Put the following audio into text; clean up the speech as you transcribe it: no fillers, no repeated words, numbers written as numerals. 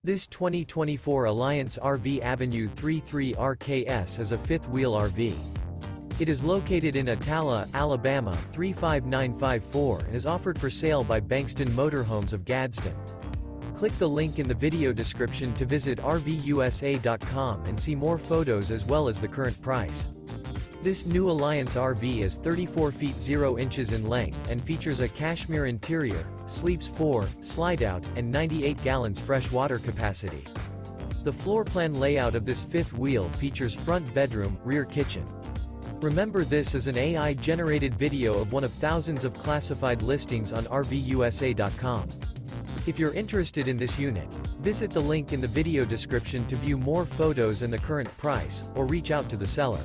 This 2024 Alliance RV Avenue 33 RKS is a fifth-wheel RV. It is located in Attalla, Alabama 35954 and is offered for sale by Bankston Motorhomes of Gadsden. Click the link in the video description to visit RVUSA.com and see more photos as well as the current price. This new Alliance RV is 34 feet 0 inches in length and features a CASHMERE interior, sleeps 4, Slideout, and 98 gallons fresh water capacity. The floor plan layout of this fifth wheel features front bedroom, rear kitchen. Remember, this is an AI-generated video of one of thousands of classified listings on RVUSA.com. If you're interested in this unit, visit the link in the video description to view more photos and the current price, or reach out to the seller.